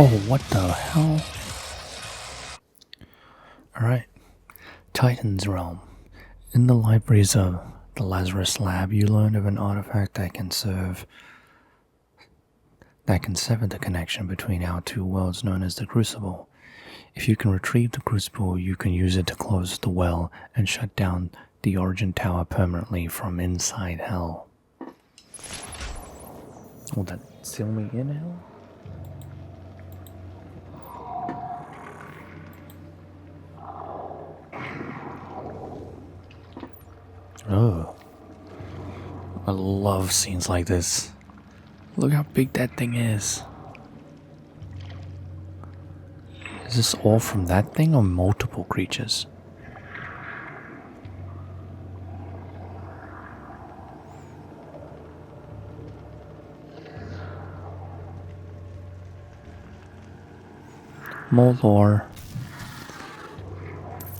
Oh, what the hell? Alright. Titan's Realm. In the libraries of the Lazarus Lab, you learn of an artifact that can sever the connection between our two worlds, known as the Crucible. If you can retrieve the Crucible, you can use it to close the well and shut down the Argent Tower permanently from inside Hell. Will that seal me in Hell? Oh. I love scenes like this. Look how big that thing is. Is this all from that thing or multiple creatures? More lore.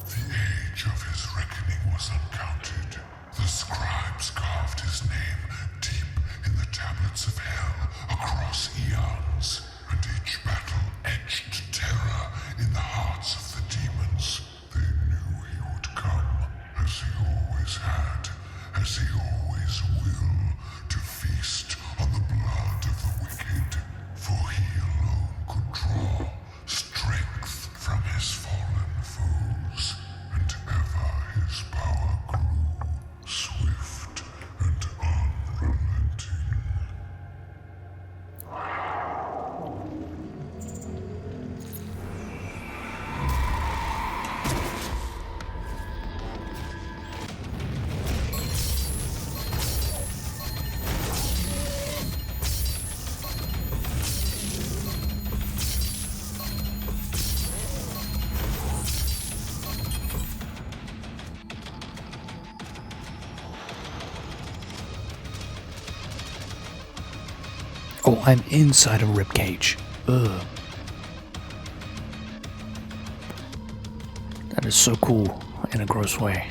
The age of his reckoning was uncounted. The scribes carved his name deep in the tablets of hell across eons, and each battle etched terror in the hearts of the demons. They knew he would come, as he always had, as he always will, to feast on the blood of the wicked, for he alone could draw strength from his fallen foes, and ever his power grew, swift and unrelenting. Oh, I'm inside a ribcage. Ugh. That is so cool in a gross way.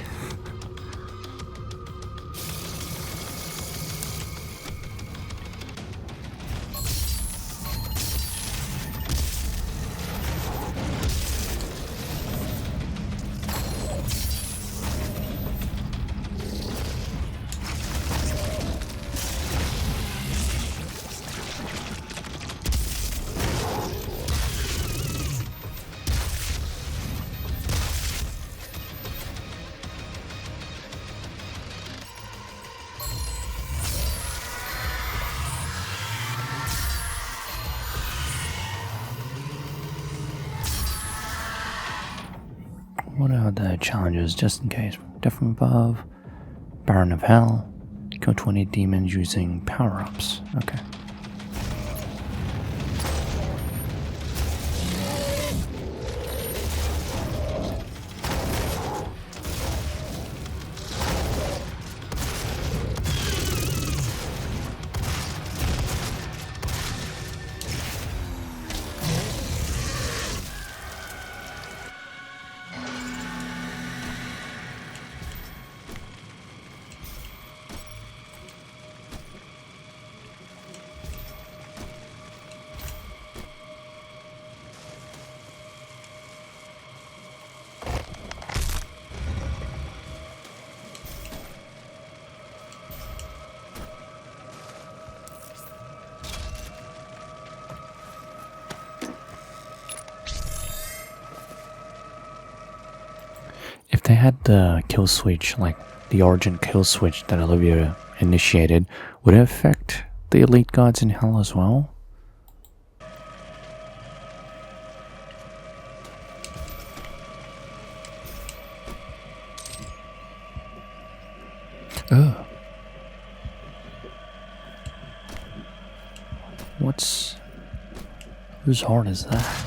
What are the challenges, just in case? Death from Above, Baron of Hell, kill 20 demons using power-ups. Okay. If they had the kill switch, like the Argent kill switch that Olivia initiated, would it affect the elite guards in Hell as well? Oh. Whose heart is that?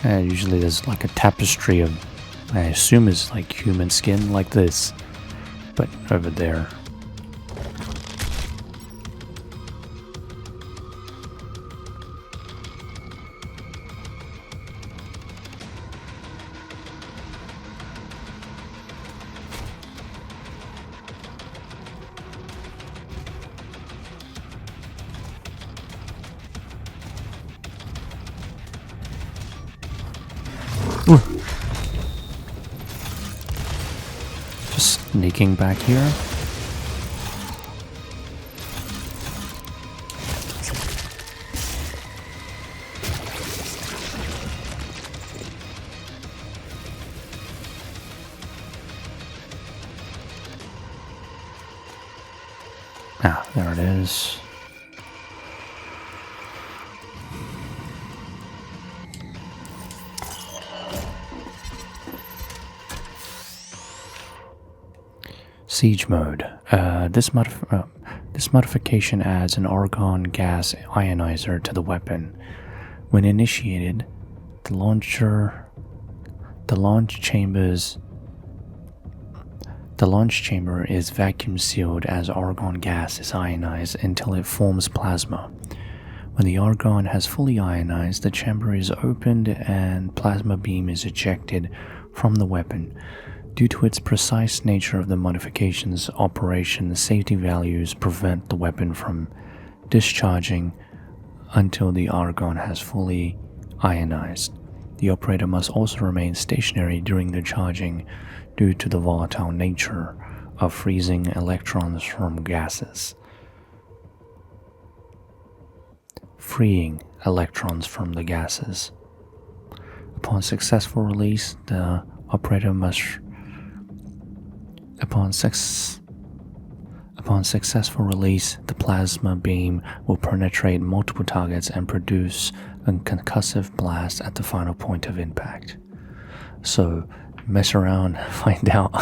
Usually there's like a tapestry of, I assume is like human skin like this, but over there. Just sneaking back here. Ah, there it is. Siege mode. This modification adds an argon gas ionizer to the weapon. When initiated, the launch chamber is vacuum sealed as argon gas is ionized until it forms plasma. When the argon has fully ionized, the chamber is opened and plasma beam is ejected from the weapon. Due to its precise nature of the modification's operation, the safety values prevent the weapon from discharging until the argon has fully ionized. The operator must also remain stationary during the charging due to the volatile nature of freezing electrons from gases. Freeing electrons from the gases. Upon successful release, the operator must Upon successful release, the plasma beam will penetrate multiple targets and produce a concussive blast at the final point of impact. So, mess around, find out.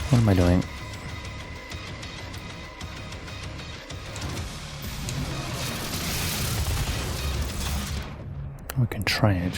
What am I doing? We can try it.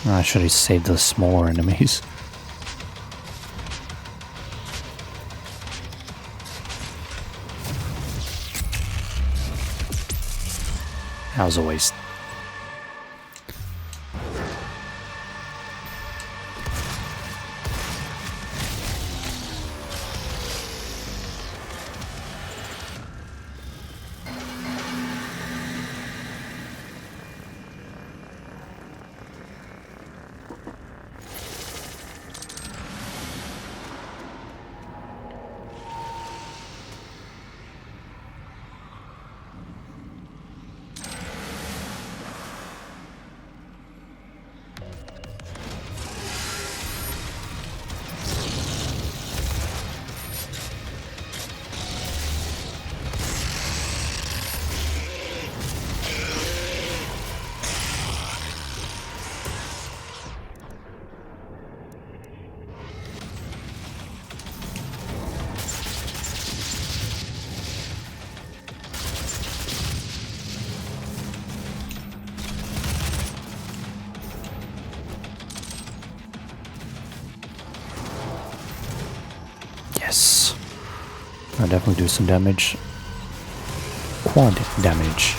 I should have saved the smaller enemies. That was a waste. I'll definitely do some damage. Quad damage.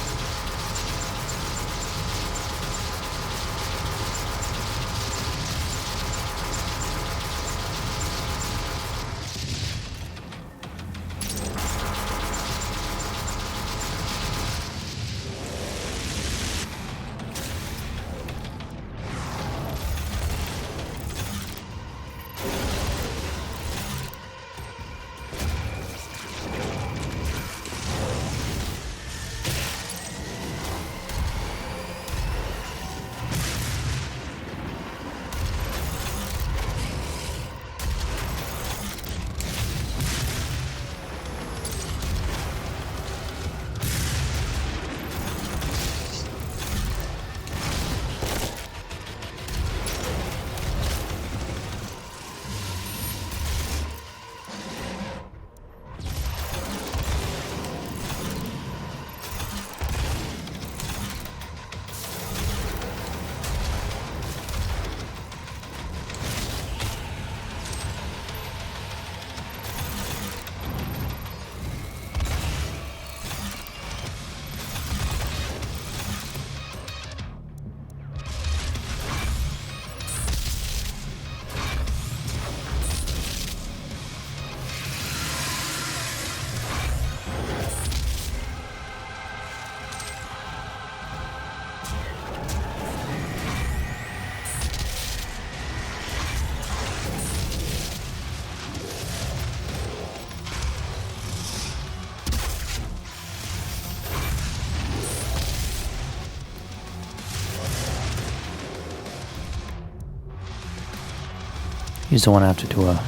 You just don't want to have to do a...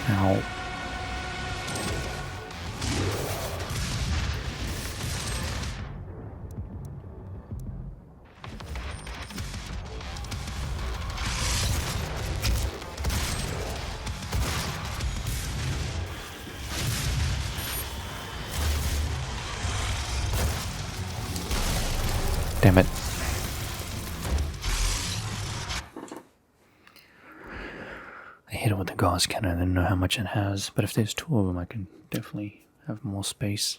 Ow. Damn it. I hit it with the gauze cannon. I didn't know how much it has, but if there's two of them, I can definitely have more space.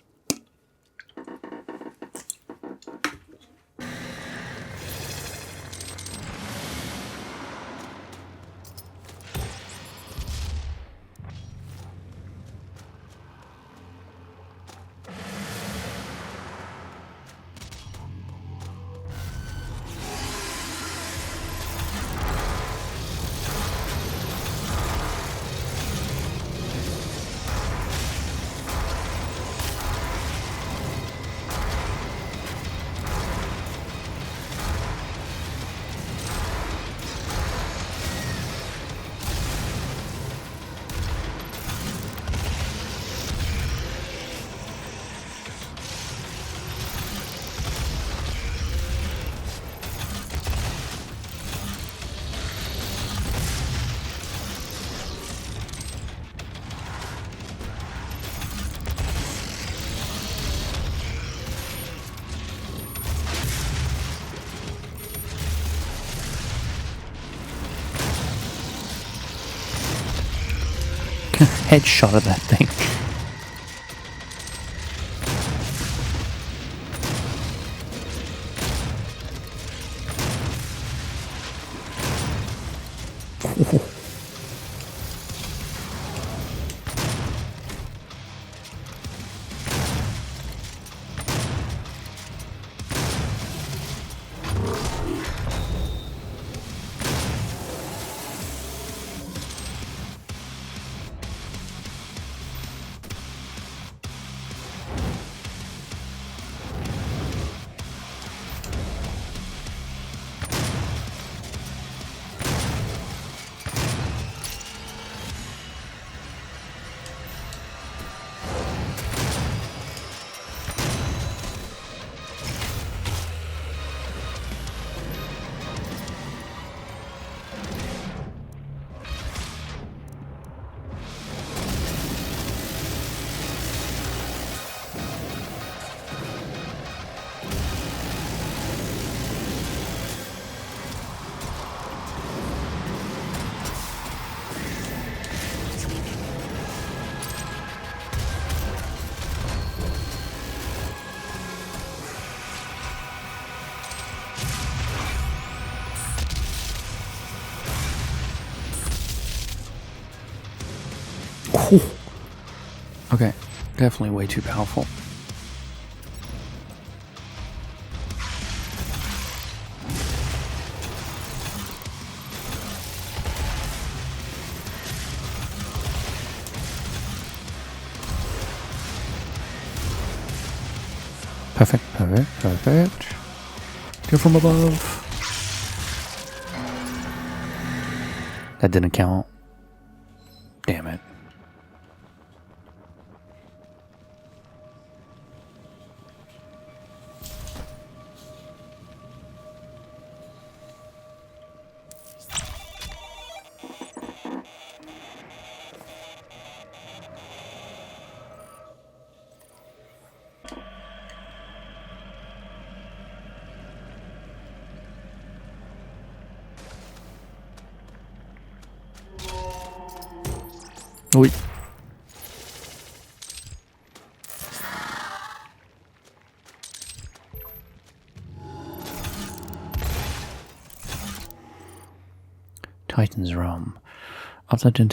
Headshot of that thing. Okay, definitely way too powerful. Perfect, perfect, perfect. Go from above. That didn't count. Damn it. Oi. Titan's realm. After the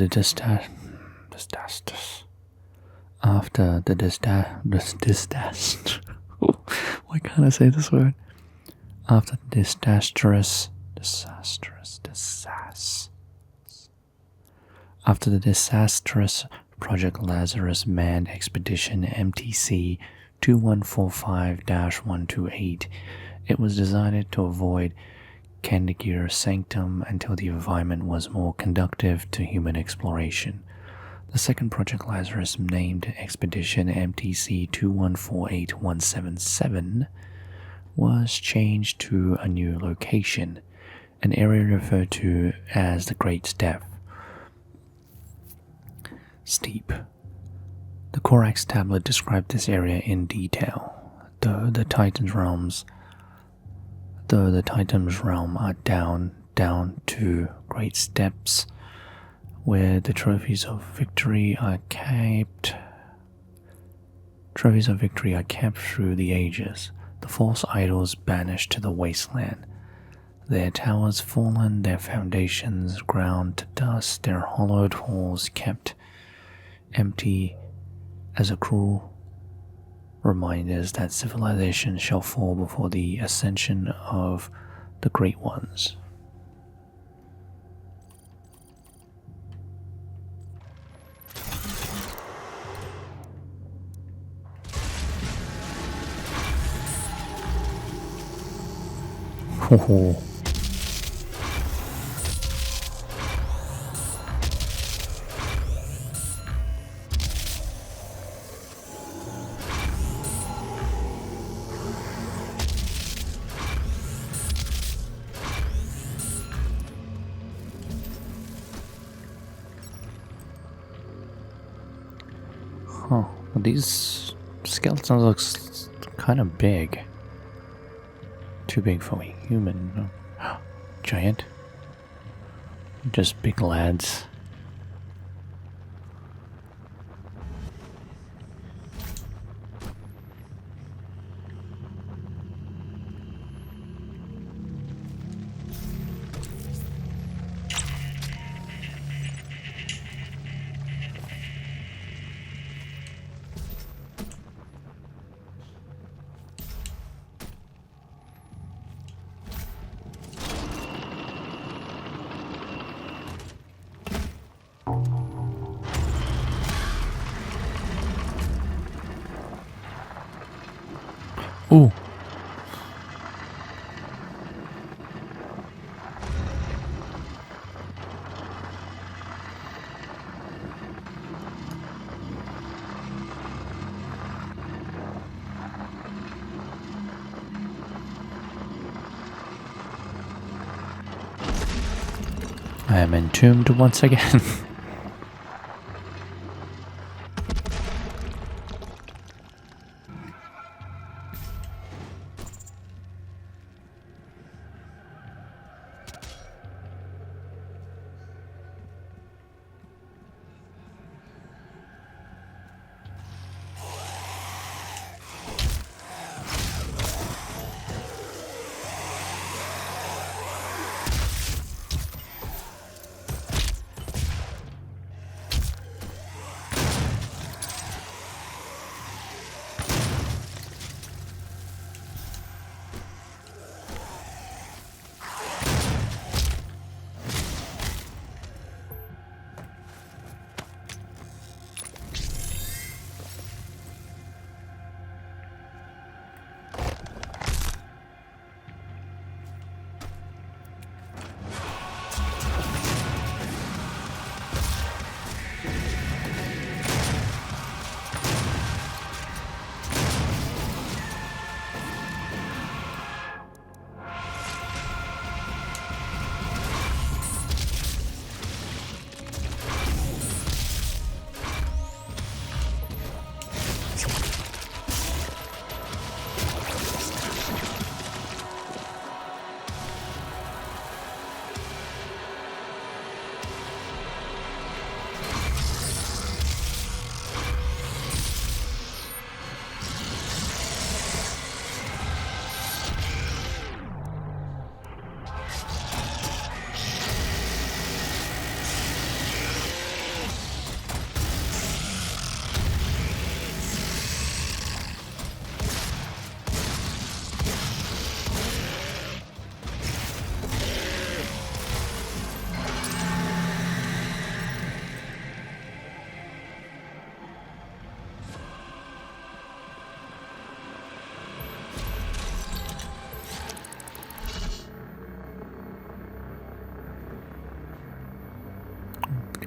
disaster. Why can't I say this word? After the disastrous Project Lazarus manned expedition MTC 2145-128, it was designed to avoid Candagir Sanctum until the environment was more conducive to human exploration. The second Project Lazarus, named Expedition MTC 2148177, was changed to a new location, an area referred to as the Great Steep. The Corax tablet described this area in detail, though the Titan's realm are down to great steps, where the trophies of victory are kept. Trophies of victory are kept through the ages. The false idols banished to the wasteland. Their towers fallen, their foundations ground to dust, their hollowed halls kept empty as a cruel reminders that civilization shall fall before the ascension of the Great Ones. Ho. Well, these skeletons look kind of big. Too big for a human. Giant. Just big lads. Ooh. I am entombed once again.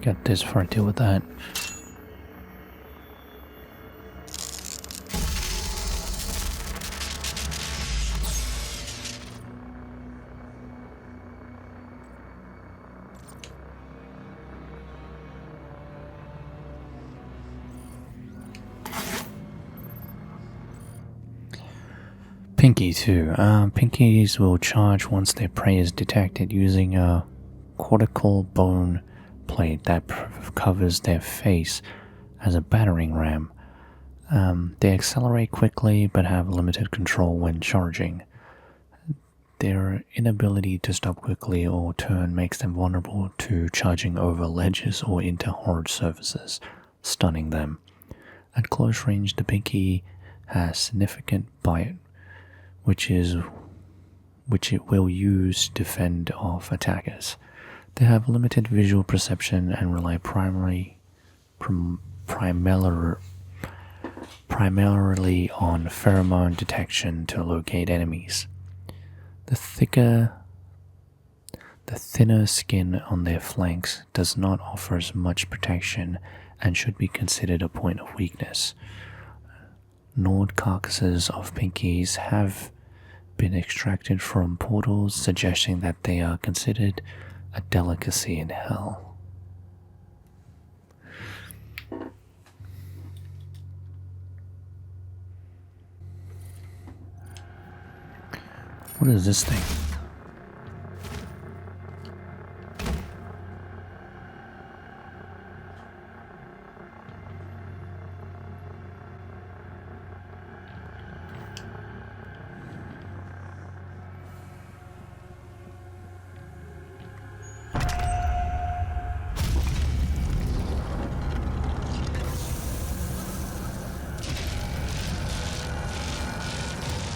got this before I deal with that. Pinky too. Pinkies will charge once their prey is detected using a cortical bone plate that covers their face as a battering ram. They accelerate quickly but have limited control when charging. Their inability to stop quickly or turn makes them vulnerable to charging over ledges or into hard surfaces, stunning them. At close range, the Pinky has significant bite, which it will use to fend off attackers. They have limited visual perception and rely primarily on pheromone detection to locate enemies. The thinner skin on their flanks does not offer as much protection and should be considered a point of weakness. Gnawed carcasses of Pinkies have been extracted from portals, suggesting that they are considered a delicacy in hell. What is this thing?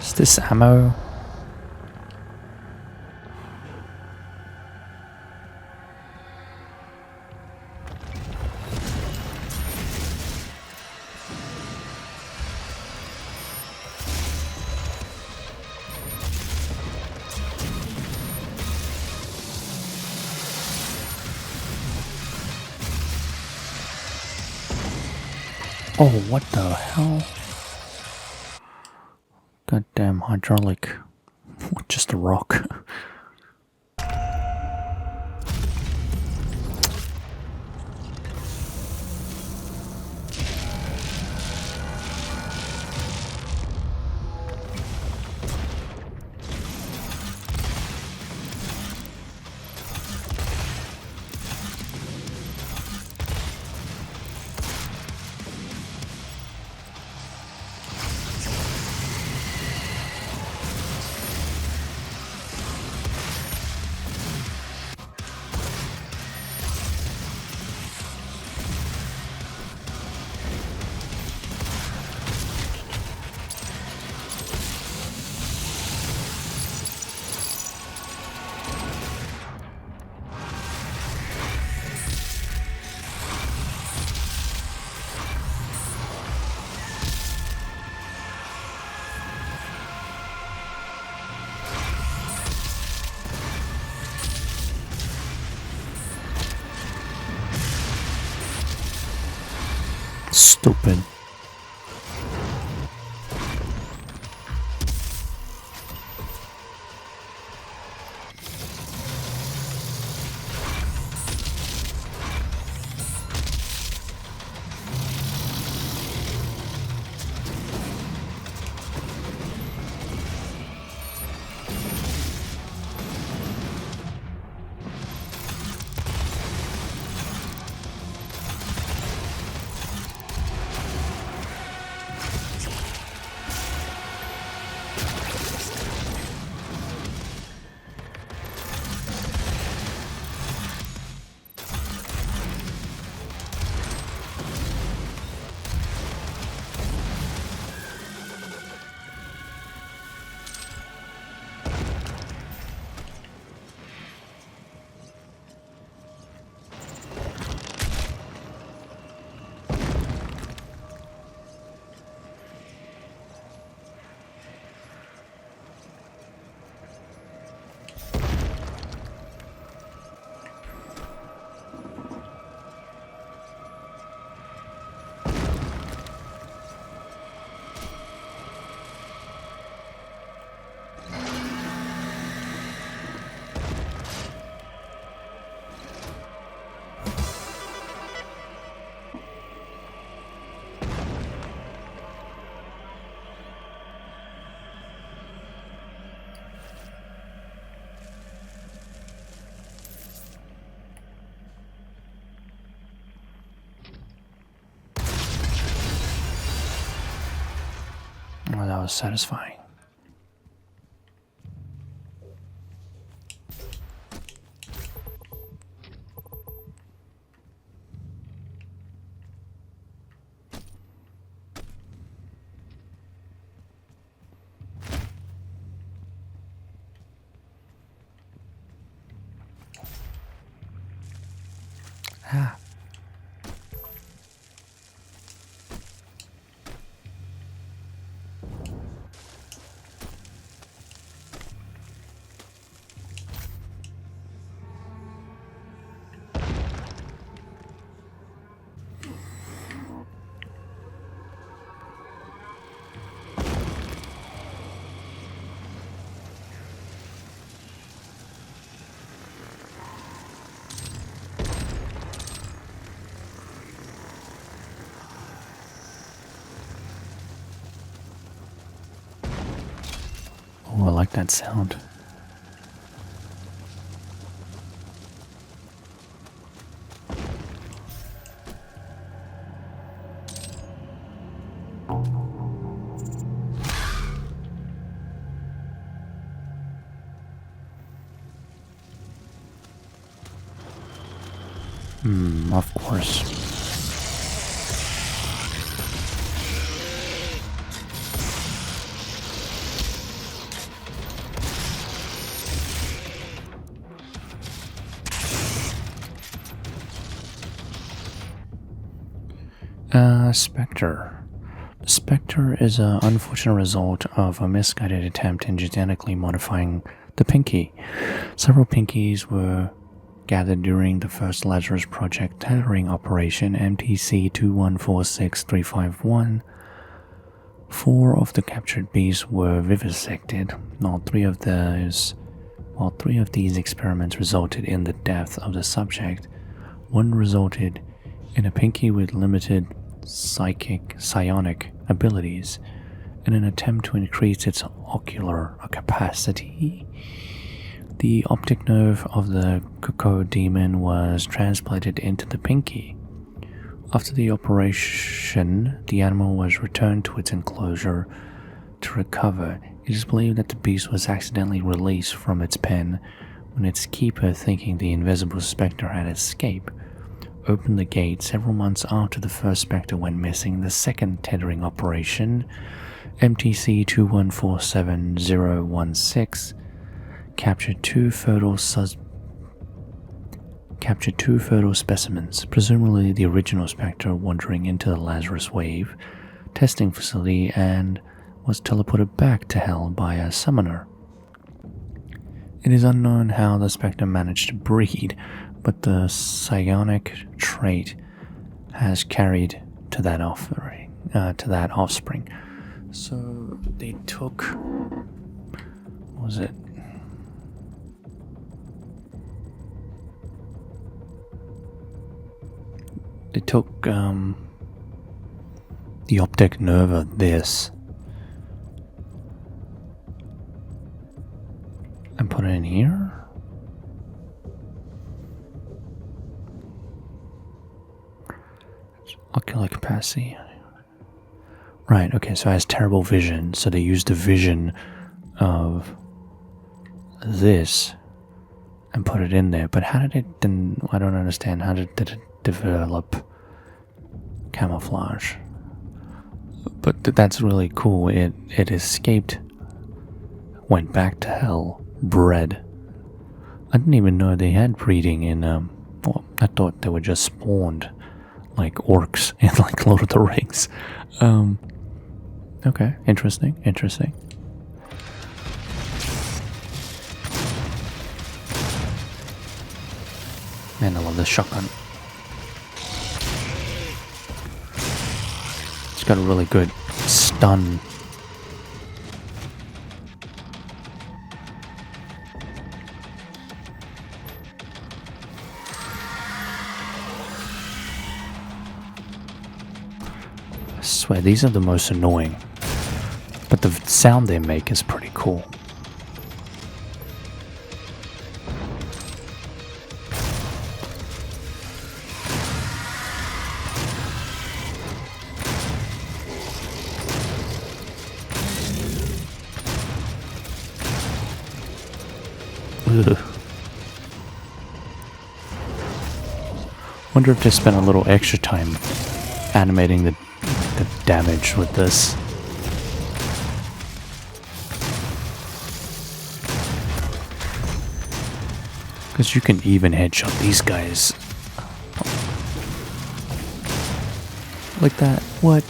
Is this ammo? Oh, what the hell? Goddamn hydraulic. Just a rock. Stupid. was satisfying. Ah. Oh, I like that sound. Of course. Spectre. The Spectre is an unfortunate result of a misguided attempt in genetically modifying the Pinky. Several Pinkies were gathered during the first Lazarus Project tethering operation MTC 2146351. 4 of the captured beasts were vivisected. All three of these experiments resulted in the death of the subject. One resulted in a Pinky with limited psionic abilities in an attempt to increase its ocular capacity. The optic nerve of the cocodemon was transplanted into the Pinky. After the operation, the animal was returned to its enclosure to recover. It is believed that the beast was accidentally released from its pen when its keeper, thinking the invisible spectre had escaped, opened the gate several months after the first spectre went missing. The second tethering operation, MTC 2147016, captured two fertile specimens, presumably the original spectre wandering into the Lazarus Wave testing facility, and was teleported back to Hell by a summoner. It is unknown how the spectre managed to breed, but the psionic trait has carried to that offspring. So they took, what was it? They took the optic nerve of this and put it in here. Ocular capacity. Right, okay, so it has terrible vision, so they used the vision of this and put it in there. But how did it then? I don't understand. How did it develop camouflage? But that's really cool. It escaped, went back to Hell, bred. I didn't even know they had breeding in, well, I thought they were just spawned like orcs in like Lord of the Rings. Okay, interesting. Man, I love this shotgun. It's got a really good stun. I swear, these are the most annoying. But the sound they make is pretty cool. Ugh. Wonder if they spent a little extra time animating the damage with this. Because you can even headshot these guys. Like that. What?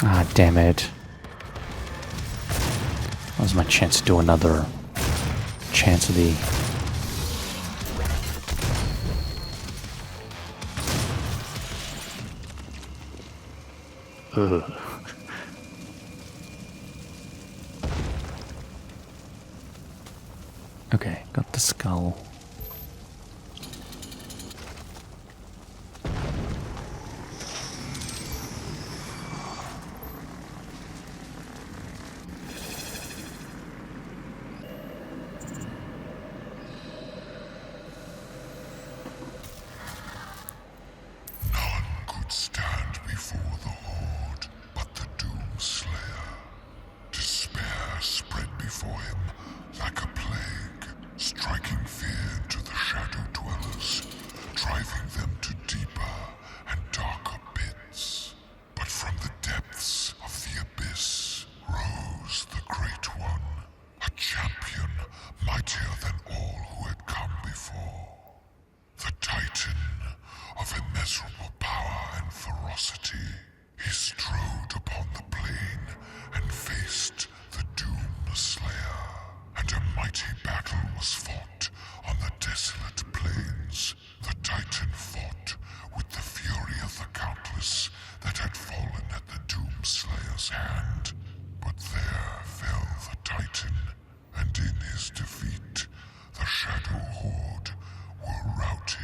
Ah, damn it. That was my chance to do another chance of the... Ugh. Okay, got the skull. Immeasurable power and ferocity, he strode upon the plain and faced the Doom Slayer, and a mighty battle was fought on the desolate plains. The Titan fought with the fury of the countless that had fallen at the Doom Slayer's hand. But there fell the Titan, and in his defeat, the Shadow Horde were routed.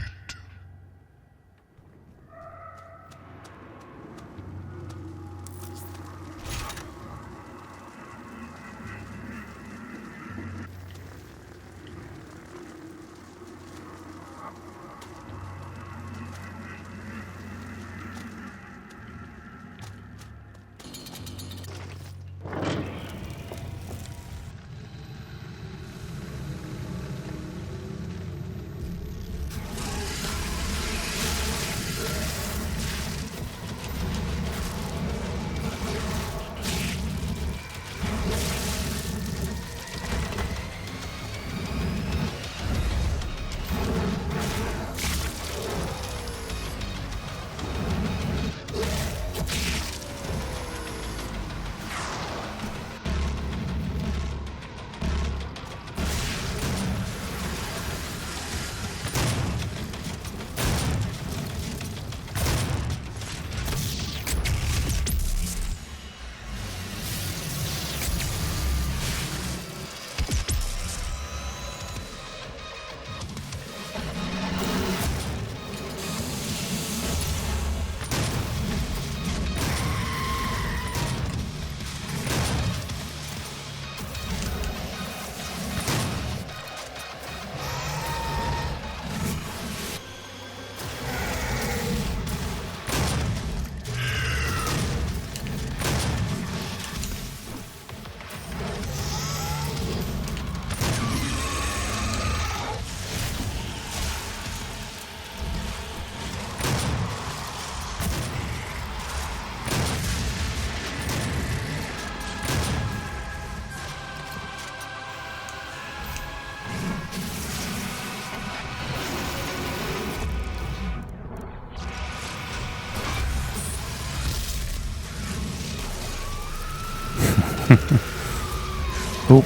Oh.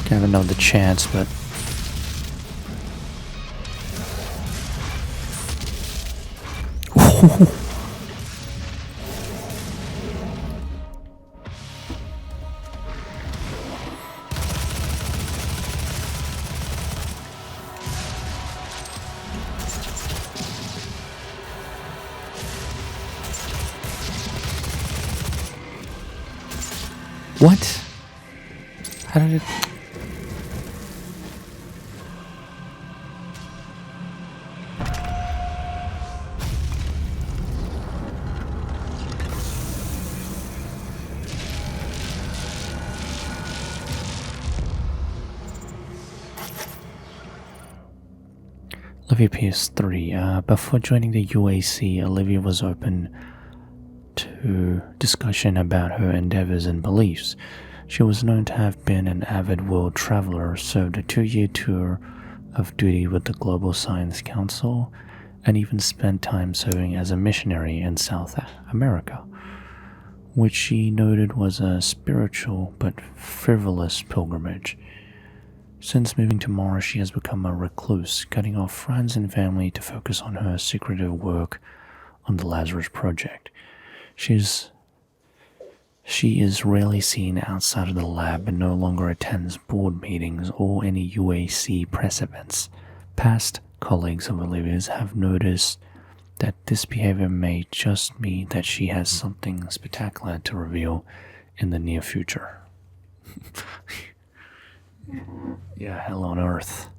Can't have another chance, but... What? How did it... Olivia PS3. Before joining the UAC, Olivia was open to discussion about her endeavors and beliefs. She was known to have been an avid world traveler, served a 2-year tour of duty with the Global Science Council, and even spent time serving as a missionary in South America, which she noted was a spiritual but frivolous pilgrimage. Since moving to Mars, she has become a recluse, cutting off friends and family to focus on her secretive work on the Lazarus project. She is rarely seen outside of the lab and no longer attends board meetings or any UAC press events. Past colleagues of Olivia's have noticed that this behavior may just mean that she has something spectacular to reveal in the near future. Yeah, hell on earth.